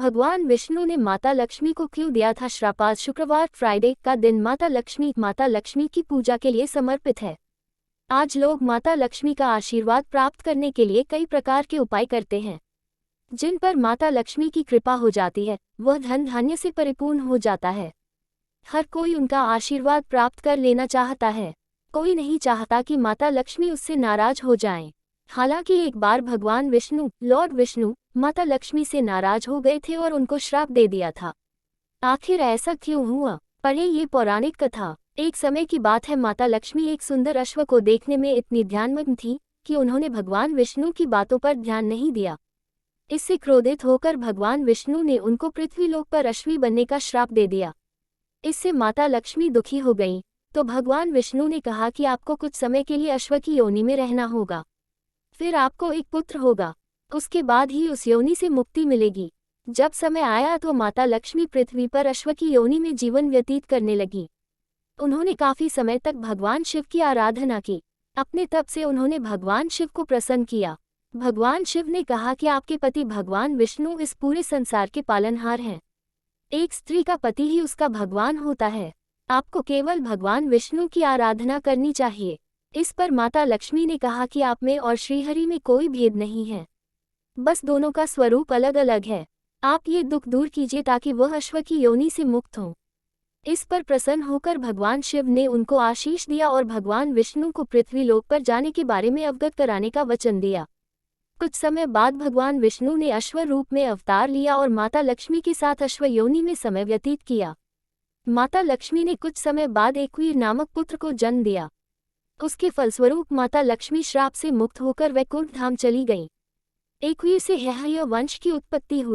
भगवान विष्णु ने माता लक्ष्मी को क्यों दिया था श्राप? आज शुक्रवार फ्राइडे का दिन माता लक्ष्मी की पूजा के लिए समर्पित है। आज लोग माता लक्ष्मी का आशीर्वाद प्राप्त करने के लिए कई प्रकार के उपाय करते हैं, जिन पर माता लक्ष्मी की कृपा हो जाती है, वह धन धान्य से परिपूर्ण हो जाता है। हर कोई उनका आशीर्वाद प्राप्त कर लेना चाहता है। कोई नहीं चाहता कि माता लक्ष्मी उससे नाराज हो जाएं। हालांकि एक बार भगवान विष्णु, लॉर्ड विष्णु, माता लक्ष्मी से नाराज हो गए थे और उनको श्राप दे दिया था। आखिर ऐसा क्यों हुआ? पढ़े ये पौराणिक कथा। एक समय की बात है, माता लक्ष्मी एक सुंदर अश्व को देखने में इतनी ध्यानमग्न थी कि उन्होंने भगवान विष्णु की बातों पर ध्यान नहीं दिया। इससे क्रोधित होकर भगवान विष्णु ने उनको पृथ्वीलोक पर अश्वी बनने का श्राप दे दिया। इससे माता लक्ष्मी दुखी हो गईं, तो भगवान विष्णु ने कहा कि आपको कुछ समय के लिए अश्व की योनि में रहना होगा, फिर आपको एक पुत्र होगा, उसके बाद ही उस योनि से मुक्ति मिलेगी। जब समय आया तो माता लक्ष्मी पृथ्वी पर अश्व की योनि में जीवन व्यतीत करने लगी। उन्होंने काफी समय तक भगवान शिव की आराधना की। अपने तप से उन्होंने भगवान शिव को प्रसन्न किया। भगवान शिव ने कहा कि आपके पति भगवान विष्णु इस पूरे संसार के पालनहार हैं। एक स्त्री का पति ही उसका भगवान होता है। आपको केवल भगवान विष्णु की आराधना करनी चाहिए। इस पर माता लक्ष्मी ने कहा कि आप में और श्रीहरि में कोई भेद नहीं है, बस दोनों का स्वरूप अलग अलग है। आप ये दुख दूर कीजिए ताकि वह अश्व की योनि से मुक्त हों। इस पर प्रसन्न होकर भगवान शिव ने उनको आशीष दिया और भगवान विष्णु को पृथ्वीलोक पर जाने के बारे में अवगत कराने का वचन दिया। कुछ समय बाद भगवान विष्णु ने अश्व रूप में अवतार लिया और माता लक्ष्मी के साथ अश्व योनि में समय व्यतीत किया। माता लक्ष्मी ने कुछ समय बाद एकवीर नामक पुत्र को जन्म दिया। उसके फलस्वरूप माता लक्ष्मी श्राप से मुक्त होकर वैकुंठ धाम चली गईं। एकवीर से यह वंश की उत्पत्ति हुई।